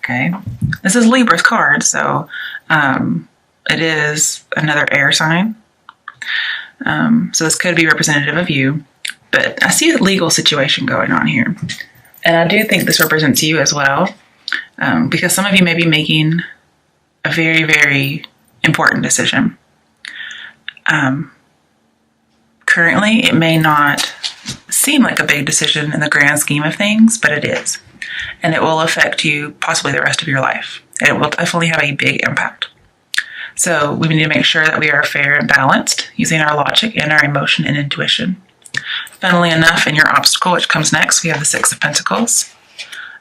Okay, this is Libra's card, so it is another air sign. So this could be representative of you, but I see a legal situation going on here. And I do think this represents you as well, because some of you may be making a very, very important decision. Currently, it may not seem like a big decision in the grand scheme of things, but it is. And it will affect you possibly the rest of your life. And it will definitely have a big impact. So we need to make sure that we are fair and balanced, using our logic and our emotion and intuition. Funnily enough, in your obstacle, which comes next, we have the Six of Pentacles.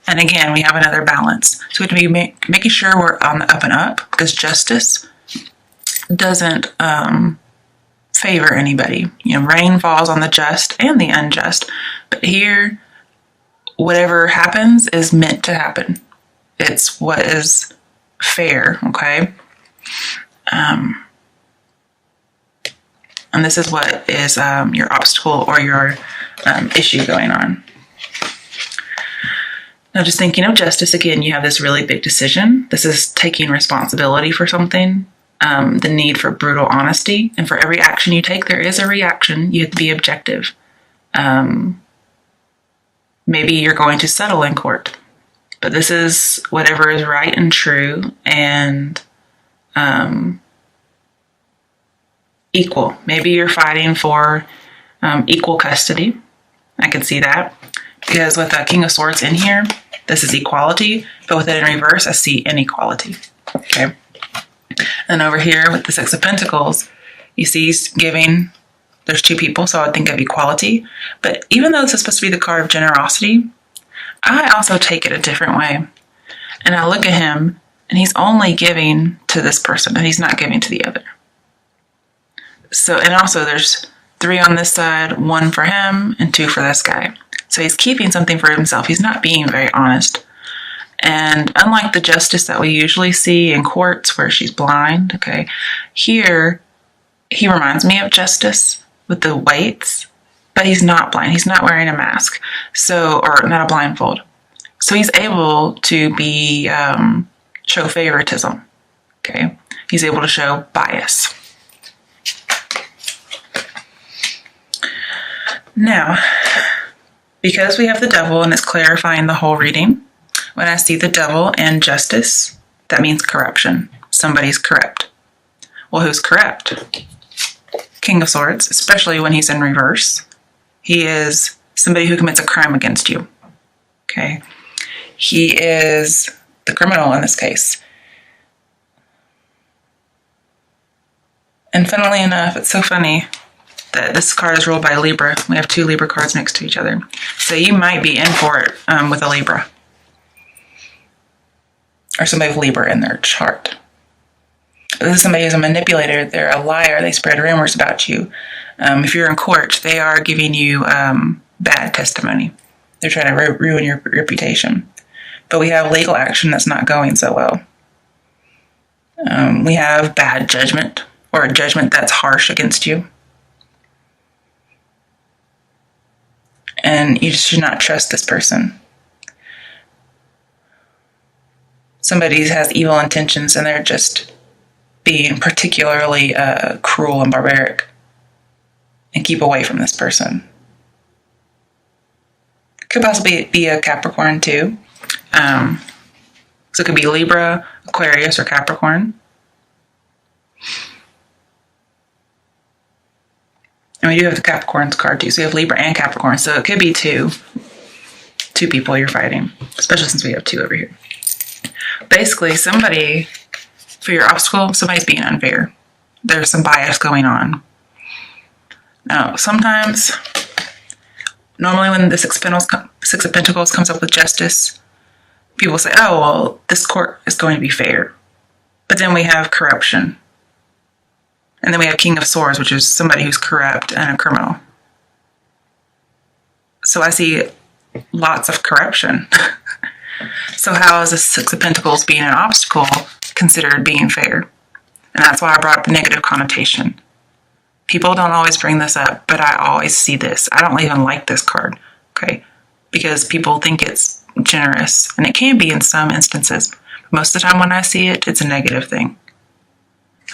And again, we have another balance. So we have to be making sure we're on the up and up, because justice doesn't favor anybody. You know, rain falls on the just and the unjust. But here, whatever happens is meant to happen. It's what is fair, okay? And this is what is your obstacle or your issue going on. Now, just thinking of justice, again, you have this really big decision. This is taking responsibility for something, the need for brutal honesty. And for every action you take, there is a reaction. You have to be objective. Maybe you're going to settle in court, but this is whatever is right and true and equal. Maybe you're fighting for equal custody. I can see that, because with the King of Swords in here, this is equality, but with it in reverse, I see inequality. Okay. And over here with the Six of Pentacles, you see he's giving, there's two people, so I would think of equality. But even though this is supposed to be the card of generosity, I also take it a different way. And I look at him, and he's only giving to this person, and he's not giving to the other. So, and also there's 3 on this side, 1 for him, and 2 for this guy. So he's keeping something for himself. He's not being very honest. And unlike the justice that we usually see in courts where she's blind, okay, here he reminds me of justice with the weights, but he's not blind. He's not wearing a mask, so, or not a blindfold. So he's able to be show favoritism. Okay, he's able to show bias. Now, because we have the devil and it's clarifying the whole reading, when I see the devil and justice, that means corruption. Somebody's corrupt. Well, who's corrupt? King of Swords, especially when he's in reverse. He is somebody who commits a crime against you. Okay? He is the criminal in this case. And funnily enough, it's so funny that this card is ruled by Libra. We have 2 Libra cards next to each other. So you might be in for it with a Libra. Or somebody with Libra in their chart. This is somebody who's a manipulator. They're a liar. They spread rumors about you. If you're in court, they are giving you bad testimony. They're trying to ruin your reputation. But we have legal action that's not going so well. We have bad judgment, or a judgment that's harsh against you. And you should not trust this person. Somebody has evil intentions and they're just being particularly cruel and barbaric. And keep away from this person. Could possibly be a Capricorn too. So it could be Libra, Aquarius, or Capricorn. And we do have the Capricorn's card too. So we have Libra and Capricorn. So it could be two people you're fighting. Especially since we have 2 over here. Basically, somebody, for your obstacle, somebody's being unfair. There's some bias going on. Now, sometimes, normally when the Six of Pentacles comes up with justice, people say, oh, well, this court is going to be fair. But then we have corruption. And then we have King of Swords, which is somebody who's corrupt and a criminal. So I see lots of corruption. So how is the Six of Pentacles being an obstacle considered being fair? And that's why I brought up the negative connotation. People don't always bring this up, but I always see this. I don't even like this card, okay? Because people think it's generous, and it can be in some instances. Most of the time when I see it, it's a negative thing.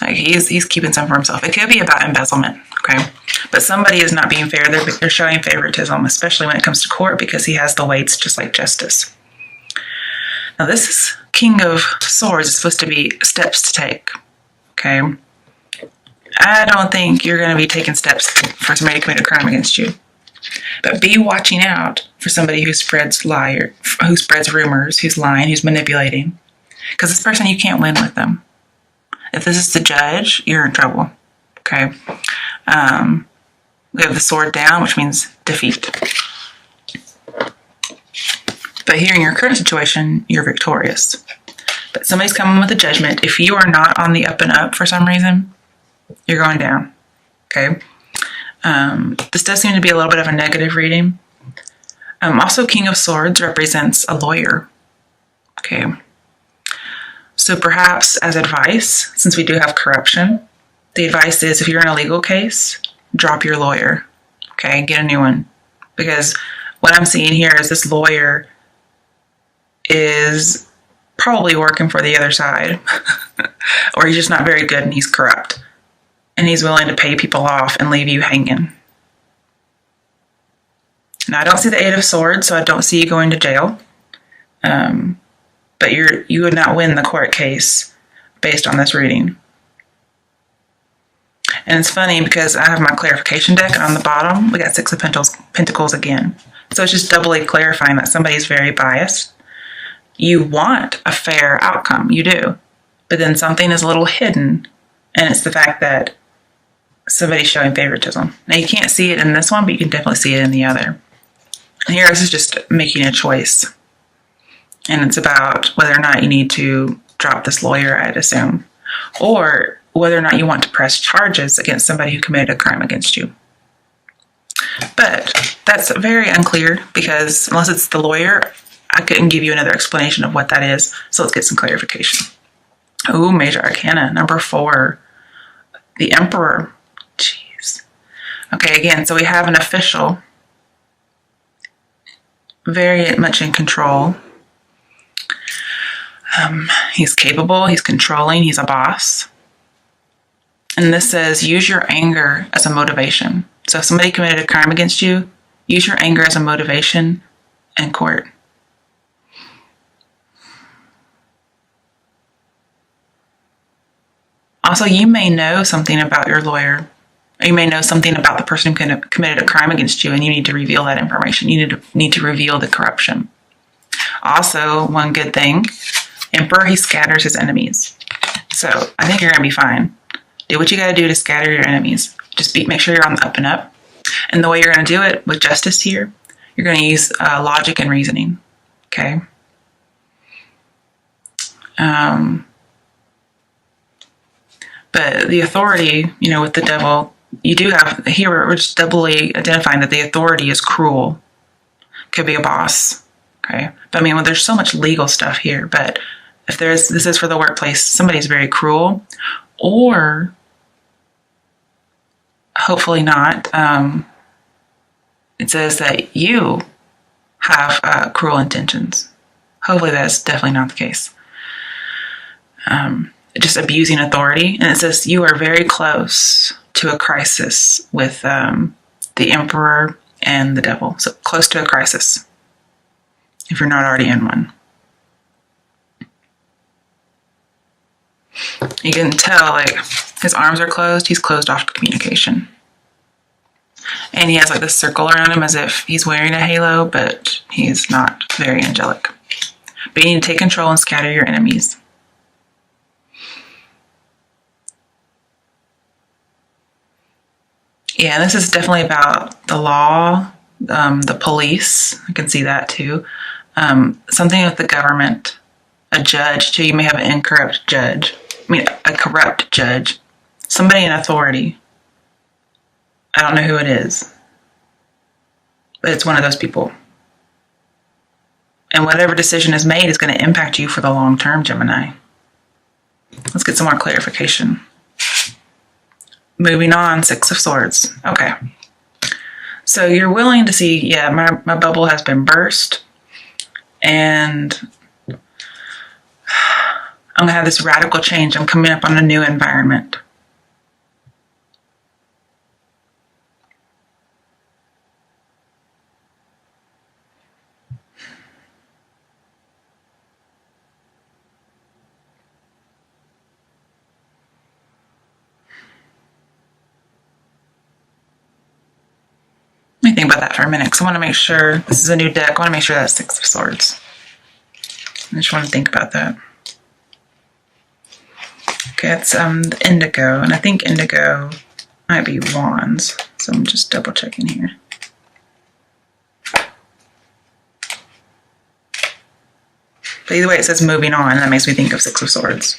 Like he's keeping some for himself. It could be about embezzlement, okay? But somebody is not being fair. They're showing favoritism, especially when it comes to court, because he has the weights just like justice. Now this is King of Swords. It's supposed to be steps to take, okay? I don't think you're going to be taking steps for somebody to commit a crime against you. But be watching out for somebody who spreads rumors, who's lying, who's manipulating. Because this person, you can't win with them. If this is the judge, you're in trouble. Okay? We have the sword down, which means defeat. But here in your current situation, you're victorious. But somebody's coming with a judgment. If you are not on the up and up for some reason, you're going down. Okay? This does seem to be a little bit of a negative reading. Also, King of Swords represents a lawyer. Okay. So perhaps as advice, since we do have corruption, the advice is if you're in a legal case, drop your lawyer. Okay, get a new one. Because what I'm seeing here is this lawyer is probably working for the other side. Or he's just not very good and he's corrupt. And he's willing to pay people off and leave you hanging. Now, I don't see the Eight of Swords, so I don't see you going to jail. But you would not win the court case based on this reading. And it's funny because I have my clarification deck, and on the bottom, we got Six of Pentacles again. So it's just doubly clarifying that somebody's very biased. You want a fair outcome, you do. But then something is a little hidden, and it's the fact that somebody's showing favoritism. Now, you can't see it in this one, but you can definitely see it in the other. And here, this is just making a choice. And it's about whether or not you need to drop this lawyer, I'd assume. Or whether or not you want to press charges against somebody who committed a crime against you. But that's very unclear because unless it's the lawyer, I couldn't give you another explanation of what that is. So let's get some clarification. Ooh, Major Arcana, number 4. The Emperor. Jeez. Okay, again, so we have an official. Very much in control. He's capable, he's controlling, he's a boss. And this says, use your anger as a motivation. So if somebody committed a crime against you, use your anger as a motivation in court. Also, you may know something about your lawyer. Or you may know something about the person who committed a crime against you, and you need to reveal that information. You need to reveal the corruption. Also, one good thing, Emperor, he scatters his enemies. So I think you're going to be fine. Do what you got to do to scatter your enemies. Just make sure you're on the up and up. And the way you're going to do it with justice here, you're going to use logic and reasoning. Okay? But the authority, with the devil, you do have, here we're just doubly identifying that the authority is cruel. Could be a boss. Okay? But when there's so much legal stuff here, but if this is for the workplace, somebody's very cruel, or hopefully not, it says that you have cruel intentions. Hopefully that's definitely not the case. Just abusing authority. And it says you are very close to a crisis with the Emperor and the devil. So close to a crisis, if you're not already in one. You can tell, his arms are closed. He's closed off to communication. And he has, this circle around him as if he's wearing a halo, but he's not very angelic. But you need to take control and scatter your enemies. Yeah, this is definitely about the law, the police. I can see that too. Something with the government. A judge, too. You may have an incorrupt judge. A corrupt judge. Somebody in authority. I don't know who it is. But it's one of those people. And whatever decision is made is going to impact you for the long term, Gemini. Let's get some more clarification. Moving on, Six of Swords. Okay. So you're willing to see, my bubble has been burst. And I'm going to have this radical change. I'm coming up on a new environment. Let me think about that for a minute, because I want to make sure, this is a new deck, I want to make sure that's Six of Swords. I just want to think about that. Okay, it's the indigo, and I think indigo might be wands, so I'm just double checking here. But either way, it says moving on, and that makes me think of Six of Swords.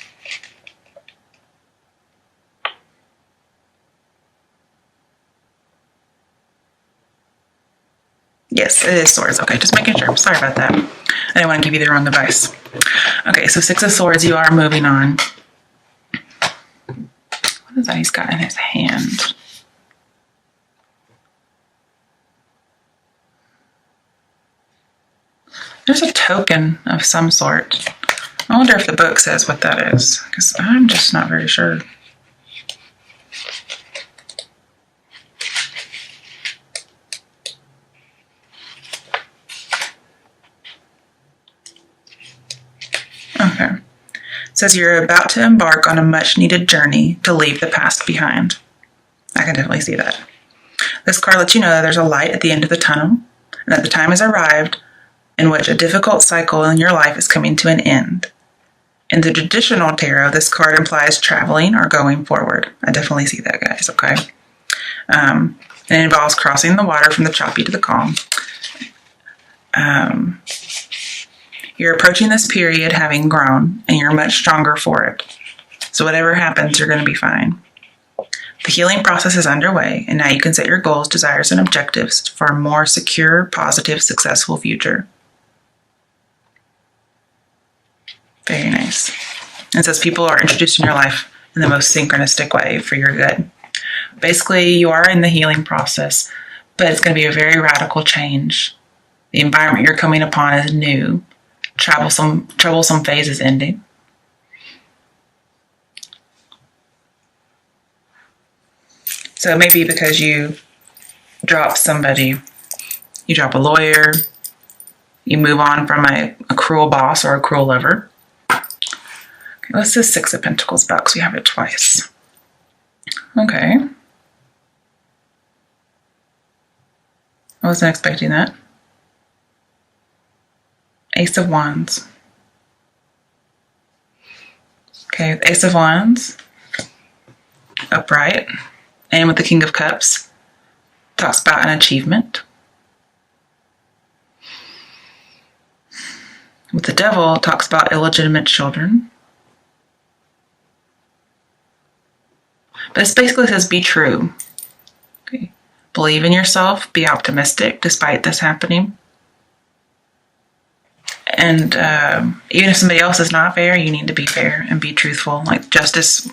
Yes, it is swords. Okay, just making sure. Sorry about that. I didn't want to give you the wrong advice. Okay, so Six of Swords, you are moving on. What is that he's got in his hand? There's a token of some sort. I wonder if the book says what that is, because I'm just not very sure. Okay. It says you're about to embark on a much needed journey to leave the past behind. I can definitely see that. This card lets you know that there's a light at the end of the tunnel, and that the time has arrived in which a difficult cycle in your life is coming to an end. In the traditional tarot, this card implies traveling or going forward. I definitely see that, guys, okay? And it involves crossing the water from the choppy to the calm. You're approaching this period having grown, and you're much stronger for it. So whatever happens, you're going to be fine. The healing process is underway, and now you can set your goals, desires, and objectives for a more secure, positive, successful future. Very nice. It says people are introduced in your life in the most synchronistic way for your good. Basically, you are in the healing process, but it's going to be a very radical change. The environment you're coming upon is new. Troublesome phase is ending. So it may be because you drop somebody, you drop a lawyer, you move on from a cruel boss or a cruel lover. Okay, what's this Six of Pentacles about? Because we have it twice. Okay. I wasn't expecting that. Ace of Wands. Okay, Ace of Wands, upright, and with the King of Cups, talks about an achievement. With the Devil, talks about illegitimate children. But it basically says be true. Okay. Believe in yourself, be optimistic despite this happening. And even if somebody else is not fair, you need to be fair and be truthful. Like justice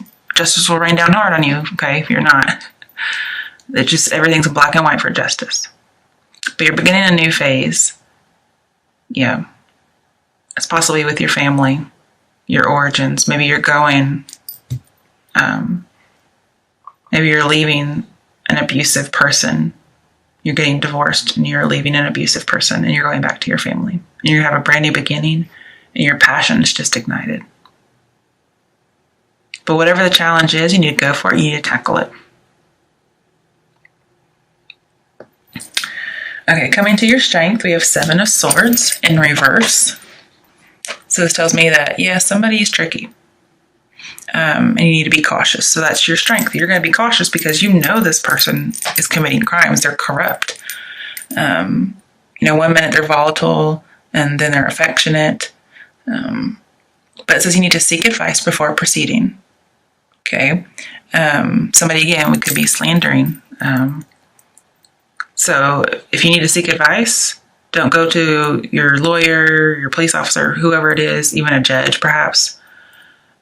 will rain down hard on you, okay, if you're not. It's just everything's black and white for justice. But you're beginning a new phase. Yeah. It's possibly with your family, your origins. Maybe you're going, maybe you're leaving an abusive person. You're getting divorced and you're leaving an abusive person and you're going back to your family. And you have a brand new beginning and your passion is just ignited. But whatever the challenge is, you need to go for it. You need to tackle it. Okay, coming to your strength, we have Seven of Swords in reverse. So this tells me that, yeah, somebody is tricky. And you need to be cautious. So that's your strength. You're going to be cautious because you know this person is committing crimes. They're corrupt. One minute they're volatile and then they're affectionate. But it says you need to seek advice before proceeding. Okay. Somebody, again, could be slandering. So if you need to seek advice, don't go to your lawyer, your police officer, whoever it is, even a judge, perhaps.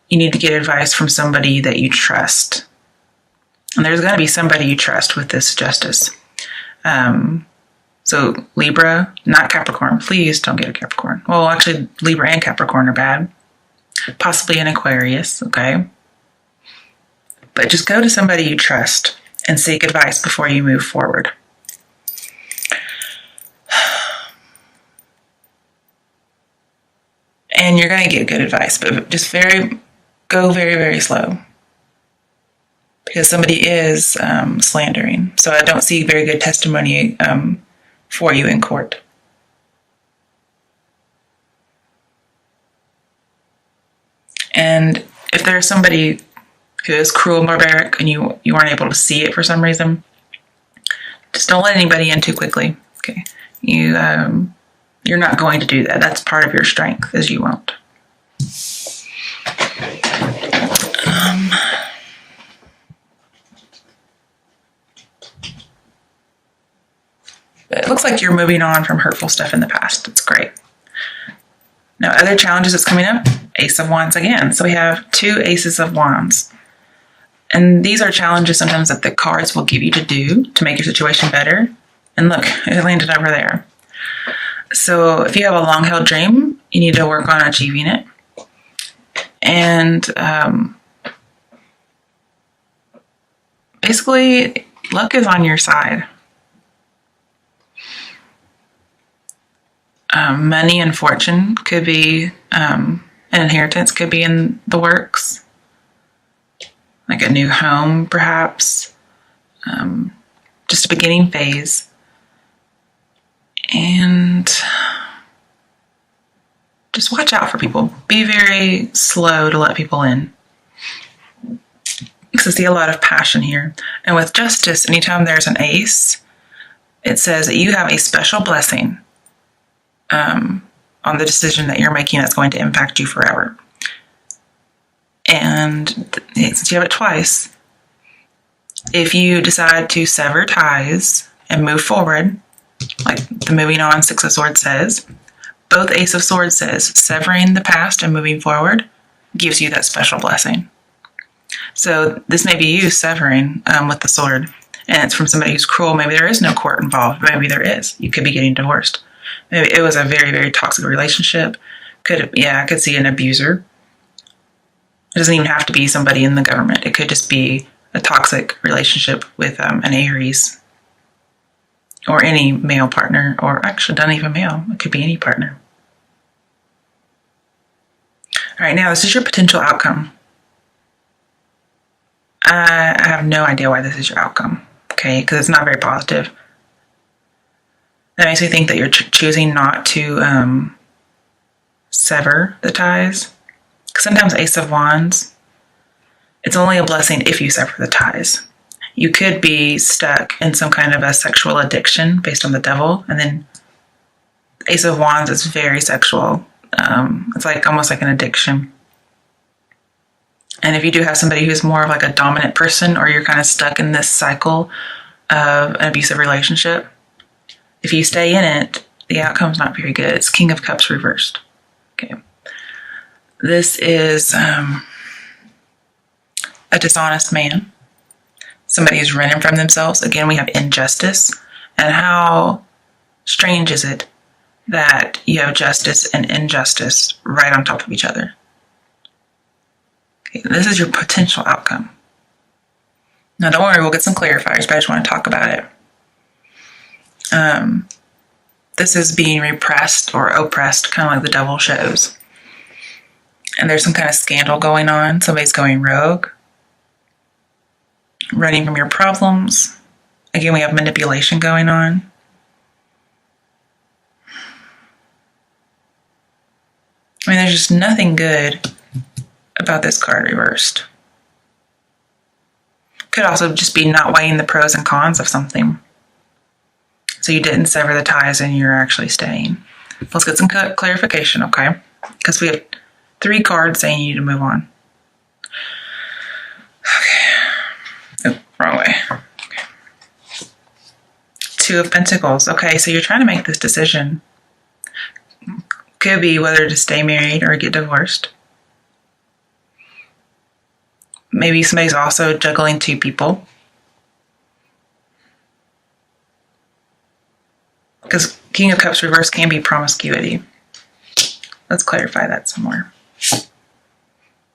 You need to get advice from somebody that you trust. And there's going to be somebody you trust with this justice. So Libra, not Capricorn. Please don't get a Capricorn. Well, actually, Libra and Capricorn are bad. Possibly an Aquarius, okay? But just go to somebody you trust and seek advice before you move forward. And you're going to get good advice, but just go very, very slow. Because somebody is slandering. So I don't see very good testimony for you in court. And if there's somebody who is cruel and barbaric and you aren't able to see it for some reason, just don't let anybody in too quickly. Okay, you're not going to do that. That's part of your strength, is you won't. But it looks like you're moving on from hurtful stuff in the past. It's great. Now, other challenges that's coming up, Ace of Wands again. So we have 2 Aces of Wands. And these are challenges sometimes that the cards will give you to do to make your situation better. And look, it landed over there. So if you have a long-held dream, you need to work on achieving it. And basically, luck is on your side. Money and fortune could be, an inheritance could be in the works. Like a new home, perhaps. Just a beginning phase. And just watch out for people. Be very slow to let people in. Because I see a lot of passion here. And with justice, anytime there's an ace, it says that you have a special blessing on the decision that you're making that's going to impact you forever. And since you have it twice, if you decide to sever ties and move forward, like the moving on 6 of Swords says, both Ace of Swords says severing the past and moving forward gives you that special blessing. So this may be you severing with the sword, and it's from somebody who's cruel. Maybe there is no court involved. Maybe there is. You could be getting divorced. Maybe it was a very, very toxic relationship. I could see an abuser. It doesn't even have to be somebody in the government. It could just be a toxic relationship with an Aries or any male partner, or actually not even male. It could be any partner. All right, now this is your potential outcome. I have no idea why this is your outcome, okay, because it's not very positive. That makes me think that you're choosing not to sever the ties. Because sometimes Ace of Wands, it's only a blessing if you sever the ties. You could be stuck in some kind of a sexual addiction based on the devil, and then Ace of Wands is very sexual. It's like almost like an addiction. And if you do have somebody who's more of like a dominant person, or you're kind of stuck in this cycle of an abusive relationship, if you stay in it, the outcome's not very good. It's King of Cups reversed. Okay. This is a dishonest man. Somebody who's running from themselves. Again, we have injustice. And how strange is it that you have justice and injustice right on top of each other? Okay, this is your potential outcome. Now, don't worry, we'll get some clarifiers, but I just want to talk about it. This is being repressed or oppressed, kind of like the devil shows. And there's some kind of scandal going on. Somebody's going rogue, running from your problems. Again, we have manipulation going on. I mean, there's just nothing good about this card reversed. Could also just be not weighing the pros and cons of something. So you didn't sever the ties and you're actually staying. Let's get some clarification, okay? Because we have 3 cards saying you need to move on. Okay. Oh, wrong way. Okay. 2 of Pentacles. Okay, so you're trying to make this decision. Could be whether to stay married or get divorced. Maybe somebody's also juggling 2 people. Because King of Cups reverse can be promiscuity. Let's clarify that some more.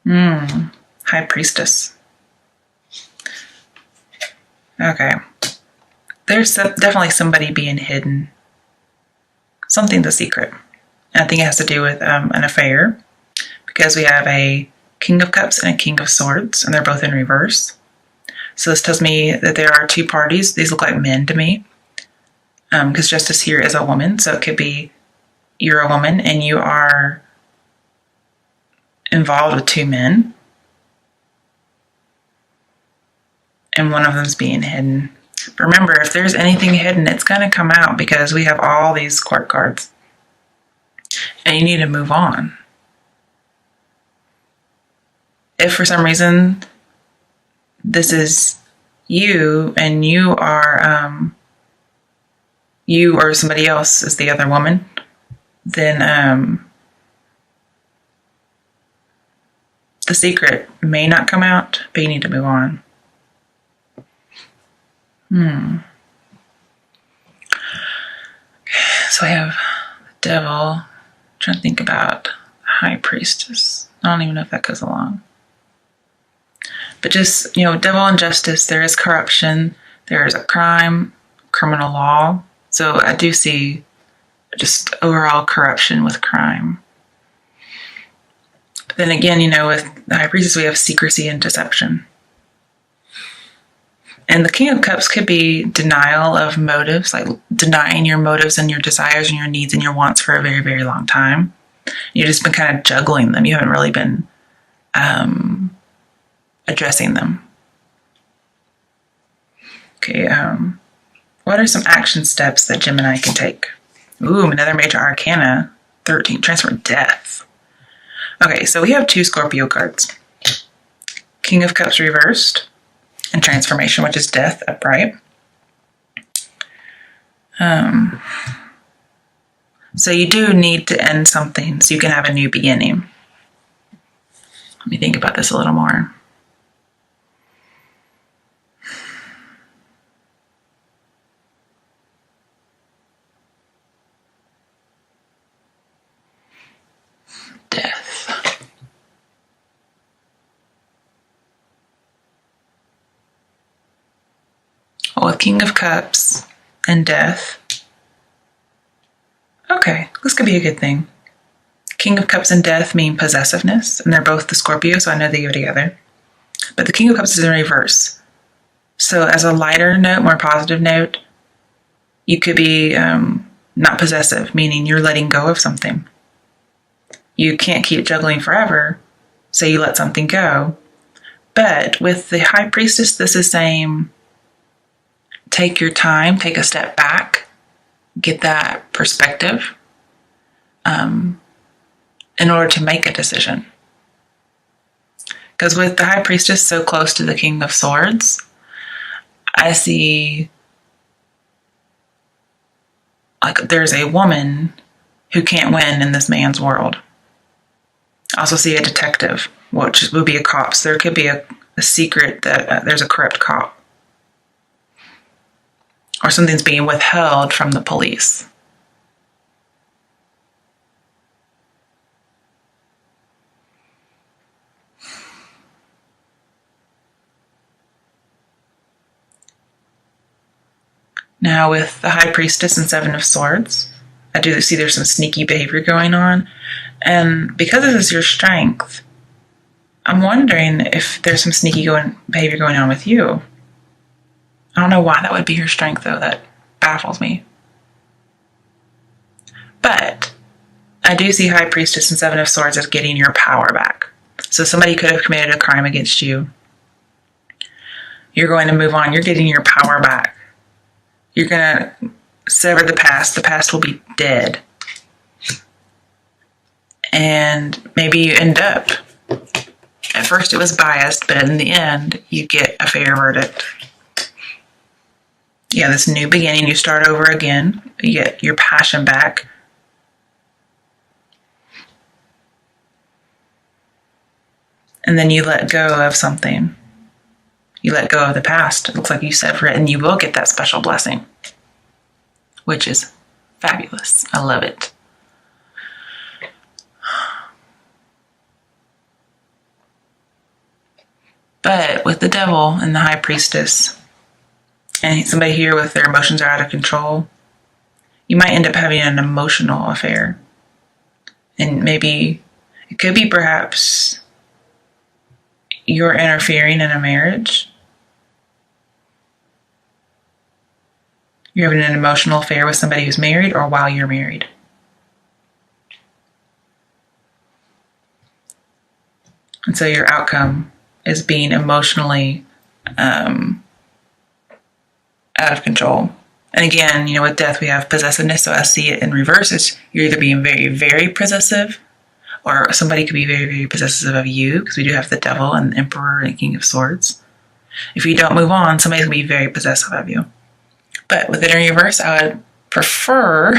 High Priestess. Okay. There's definitely somebody being hidden. Something's a secret. And I think it has to do with an affair. Because we have a King of Cups and a King of Swords. And they're both in reverse. So this tells me that there are two parties. These look like men to me. Because Justice here is a woman. So it could be you're a woman and you are involved with two men. And one of them's being hidden. Remember, if there's anything hidden, it's going to come out because we have all these court cards. And you need to move on. If for some reason this is you and you are you or somebody else is the other woman, then the secret may not come out, but you need to move on. So I have the Devil. I'm trying to think about High Priestess. I don't even know if that goes along. But just, Devil and Justice, there is corruption. There is a crime, criminal law. So I do see just overall corruption with crime. But then again, with the High Priestess, we have secrecy and deception. And the King of Cups could be denial of motives, like denying your motives and your desires and your needs and your wants for a very, very long time. You've just been kind of juggling them. You haven't really been addressing them. Okay, what are some action steps that Gemini can take? Ooh, another major arcana, 13, transfer death. Okay, so we have two Scorpio cards. King of Cups reversed and transformation, which is death upright. So you do need to end something so you can have a new beginning. Let me think about this a little more. Death. Well, with King of Cups and death. Okay, this could be a good thing. King of Cups and death mean possessiveness, and they're both the Scorpio, so I know they go together. But the King of Cups is in reverse. So as a lighter note, more positive note, you could be not possessive, meaning you're letting go of something. You can't keep juggling forever, so you let something go. But with the High Priestess, this is saying, take your time, take a step back, get that perspective in order to make a decision. Because with the High Priestess so close to the King of Swords, I see like there's a woman who can't win in this man's world. I also see a detective, which would be a cop. So there could be a secret that there's a corrupt cop. Or something's being withheld from the police. Now with the High Priestess and Seven of Swords, I do see there's some sneaky behavior going on. And because this is your strength, I'm wondering if there's some sneaky behavior going on with you. I don't know why that would be your strength, though. That baffles me. But I do see High Priestess and Seven of Swords as getting your power back. So somebody could have committed a crime against you. You're going to move on. You're getting your power back. You're going to sever the past. The past will be dead. And maybe you end up, at first it was biased, but in the end, you get a fair verdict. Yeah, this new beginning, you start over again. You get your passion back. And then you let go of something. You let go of the past. It looks like you sever it, and you will get that special blessing, which is Fabulous. I love it. But with the devil and the high priestess, and somebody here with their emotions are out of control, you might end up having an emotional affair. And maybe it could be perhaps you're interfering in a marriage. You're having an emotional affair with somebody who's married or while you're married. And so your outcome is being emotionally out of control. And again, with death, we have possessiveness. So I see it in reverse. It's you're either being very, very possessive, or somebody could be very, very possessive of you, because we do have the devil and the emperor and king of swords. If you don't move on, somebody's going to be very possessive of you. But with it in reverse, I would prefer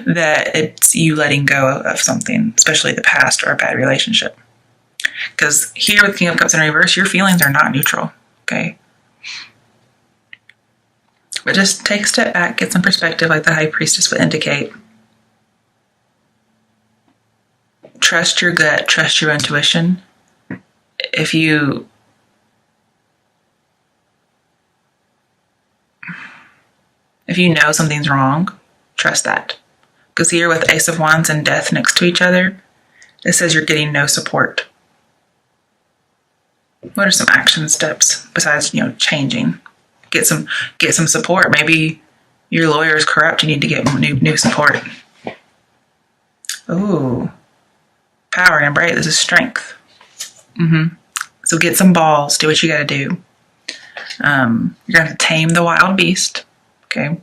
that it's you letting go of something, especially the past or a bad relationship. Because here with King of Cups in reverse, your feelings are not neutral, okay? But just take a step back, get some perspective like the High Priestess would indicate. Trust your gut, trust your intuition. If you know something's wrong, trust that. Because here with Ace of Wands and Death next to each other, it says you're getting no support. What are some action steps besides, changing? Get some support. Maybe your lawyer is corrupt. You need to get new support. Ooh, power and bright. This is strength. So get some balls. Do what you got to do. You're gonna have to tame the wild beast. Okay.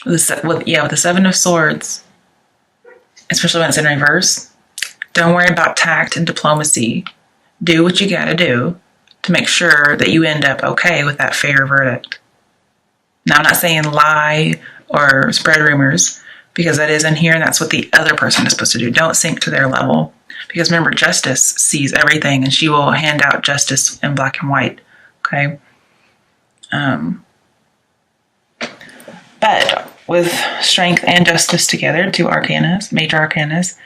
With the Seven of Swords, especially when it's in reverse, don't worry about tact and diplomacy. Do what you gotta do to make sure that you end up okay with that fair verdict. Now, I'm not saying lie or spread rumors, because that is in here and that's what the other person is supposed to do. Don't sink to their level. Because remember, justice sees everything and she will hand out justice in black and white. Okay? But with strength and justice together, two arcanas, major arcanas,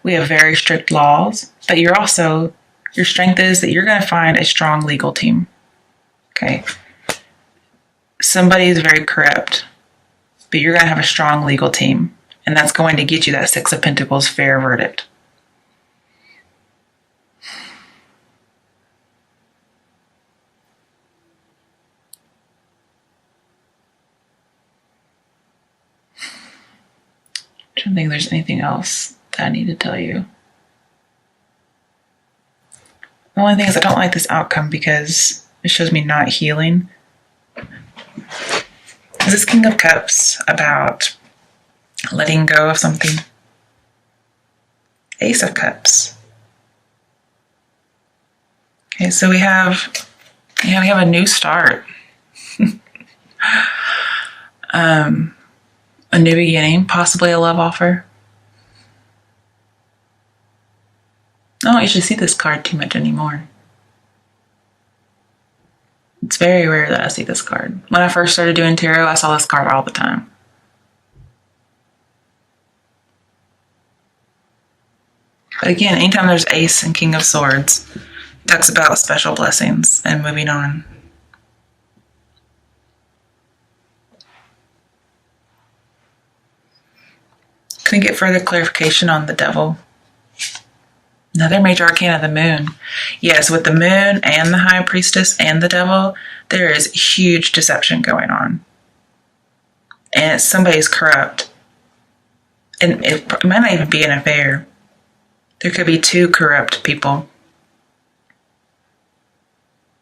we have very strict laws. But your strength is that you're going to find a strong legal team. Okay? Somebody is very corrupt, but you're going to have a strong legal team. And that's going to get you that Six of Pentacles fair verdict. I don't think there's anything else that I need to tell you. The only thing is I don't like this outcome because it shows me not healing. Is this King of Cups about letting go of something? Ace of Cups. Okay, so we have a new start. A new beginning, possibly a love offer. I don't usually see this card too much anymore. It's very rare that I see this card. When I first started doing tarot, I saw this card all the time. But again, anytime there's Ace and King of Swords, it talks about special blessings and moving on. Can I get further clarification on the devil? Another major arcana, the moon. Yes, with the moon and the high priestess and the devil, there is huge deception going on. And somebody's corrupt. And it might not even be an affair. There could be two corrupt people.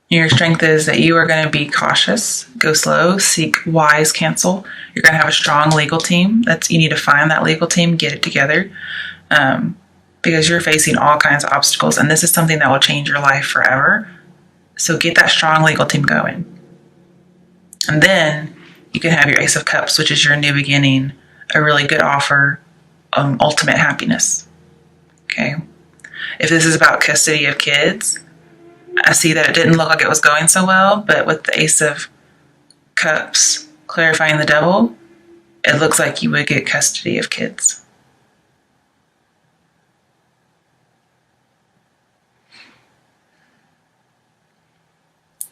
Your strength is that you are going to be cautious, go slow, seek wise counsel. You're going to have a strong legal team. You need to find that legal team, get it together, because you're facing all kinds of obstacles, and this is something that will change your life forever. So get that strong legal team going. And then you can have your Ace of Cups, which is your new beginning, a really good offer, ultimate happiness. Okay. If this is about custody of kids, I see that it didn't look like it was going so well, but with the Ace of Cups clarifying the Devil, it looks like you would get custody of kids.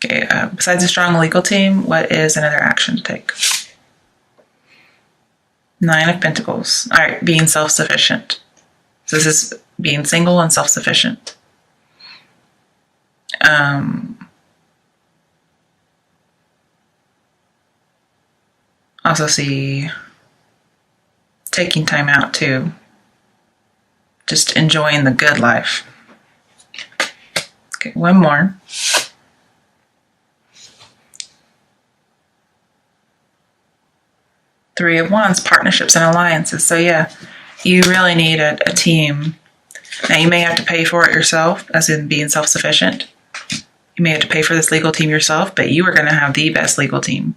Okay, besides a strong legal team, what is another action to take? 9 of Pentacles. All right, being self-sufficient. So this is being single and self-sufficient. Also see taking time out too. Just enjoying the good life. Okay, one more. Three of Wands, partnerships and alliances. So yeah, you really need a team. Now you may have to pay for it yourself, as in being self-sufficient. You may have to pay for this legal team yourself, but you are going to have the best legal team.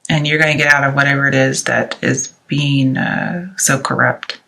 And you're going to get out of whatever it is that is being so corrupt.